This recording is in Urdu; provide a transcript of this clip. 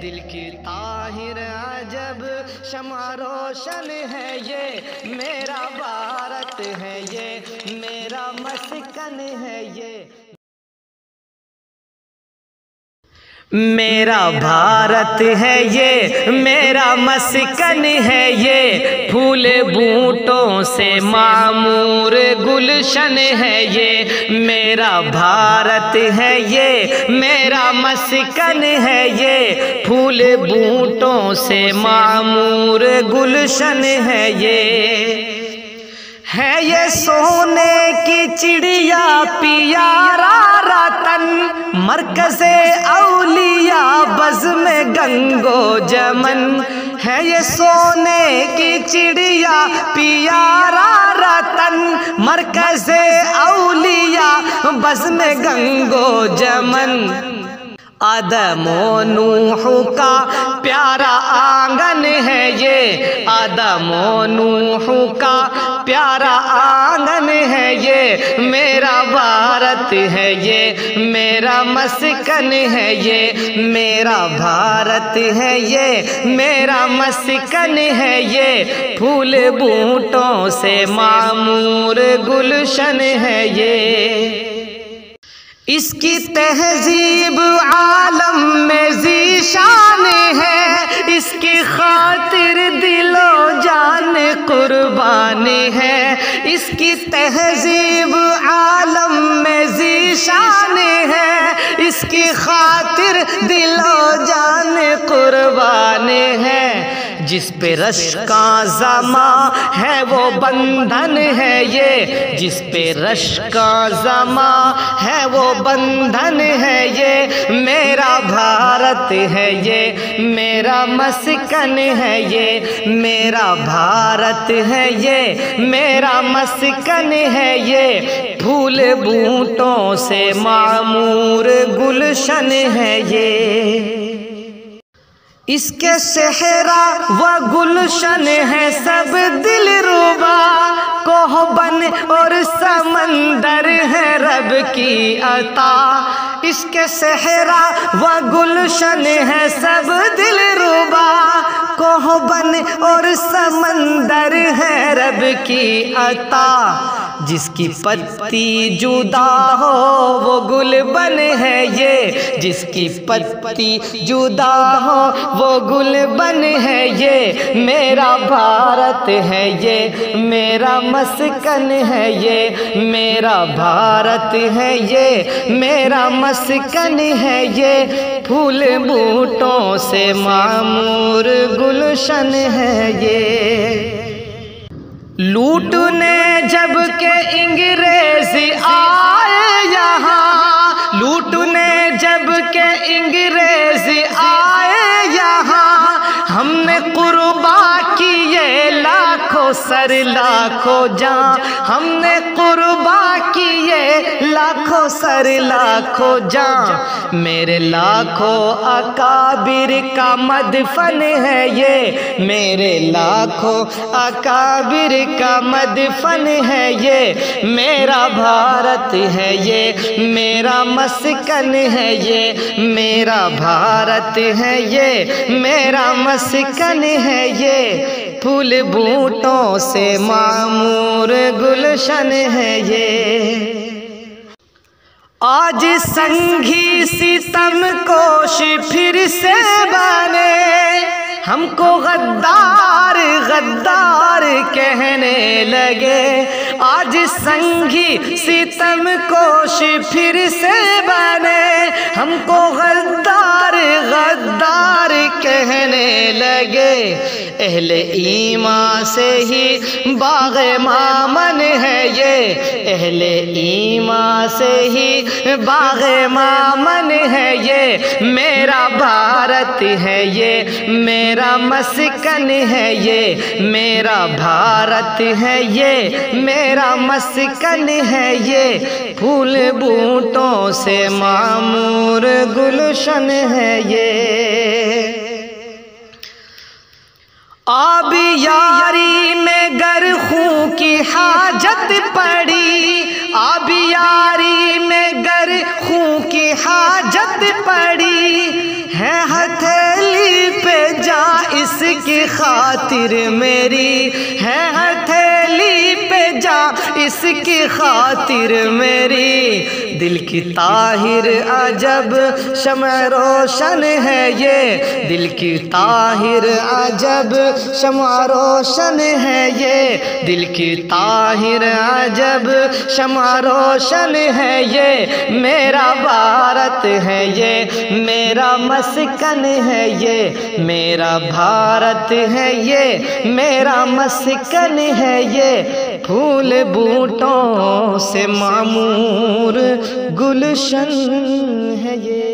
دل کی طاہر عجب شمع روشن ہے یہ میرا بھارت ہے، یہ میرا مسکن ہے، یہ میرا بھارت ہے، یہ میرا مسکن ہے، یہ پھول بوٹوں سے معمور گلشن ہے، یہ میرا بھارت ہے، یہ میرا مسکن ہے، یہ پھول بوٹوں سے معمور گلشن ہے، یہ سونے کی چڑیا پیارا رتن مرکز اولیاء بزم گنگو جمن ہے، یہ سونے کی چڑیا پیارا رتن مرکز اولیاء بزم گنگو جمن آدم و نوح کا پیارا آنگن ہے، یہ آدم و نوح کا پیارا آنگن ہے، یہ میرا بھارت ہے، یہ میرا مسکن ہے، یہ میرا بھارت ہے، یہ میرا مسکن ہے، یہ پھول بوٹوں سے معمور گلشن ہے، یہ اس کی تہذیب عالم میں ذیشان ہے، اس کی خاطر دل و جان قربان ہے، اس کی تہذیب عالم میں ذیشان ہے، اس کی خاطر دل و جان قربان ہے، جس پہ رشکاں زماں ہے وہ بندھن ہے، یہ جس پہ رشکاں زماں ہے وہ بندھن ہے، یہ میرا بھارت ہے، یہ میرا مسکن ہے، یہ میرا بھارت ہے، یہ میرا مسکن ہے، یہ پھول بوٹوں سے معمور گلشن ہے، یہ اس کے صحرا و گلشن ہے سب دل ربا، کوہ بن اور سمندر ہے رب کی عطا، اس کے صحرا و گلشن ہے سب دل ربا، کوہ بن اور سمندر ہے رب کی عطا، جس کی پتی جدا ہو وہ گل بن ہے، یہ جس کی پتی جدا ہو وہ گل بن ہے، یہ میرا بھارت ہے، یہ میرا مسکن ہے، یہ میرا بھارت ہے، یہ میرا مسکن ہے، یہ پھول بوٹوں سے معمور گلشن ہے، یہ لوٹنے جب کہ انگریز آئے یہاں، لوٹنے جب کہ انگریز آئے یہاں، ہم نے قربان کیے لاکھوں سر لاکھوں جان، ہم نے قربان کیے لاکھوں سر لاکھوں جان، میرے لاکھوں اکابر کا مدفن ہے، یہ میرے لاکھوں اکابر کا مدفن ہے، یہ میرا بھارت ہے، یہ میرا مسکن ہے، یہ میرا بھارت ہے، یہ میرا مسکن ہے، یہ پھول بوٹوں سے معمور گلشن ہے، یہ آج سنگھی ستم کوش پھر سے بنے، ہم کو غدار غدار کہنے لگے، آج سنگھی ستم کوش پھر سے بنے، ہم کو غدار غدار کہنے لگے، اہل ایمان سے ہی باغ مامن ہے، یہ اہل ایمان سے ہی باغ مامن ہے، یہ میرا بھارت ہے، یہ میرا مسکن ہے، یہ میرا بھارت ہے، یہ میرا مسکن ہے، یہ پھول بوٹوں سے معمور گلشن ہے، یہ آب یاری میں گر خوں کی حاجت پڑی، آب یاری میں گر خوں کی حاجت پڑی، ہے ہتھیلی خاطر میری ہے ہتھیلی پہ جا اس کی خاطر میری دل کی طاہر عجب شمع روشن ہے یہ دل کی طاہر عجب شمع روشن ہے یہ دل کی طاہر عجب شمع روشن ہے یہ میرا بھارت ہے یہ میرا مسکن ہے یہ میرا بھارت ہے یہ میرا مسکن ہے یہ پھول بوٹوں سے معمور گلشن ہے یہ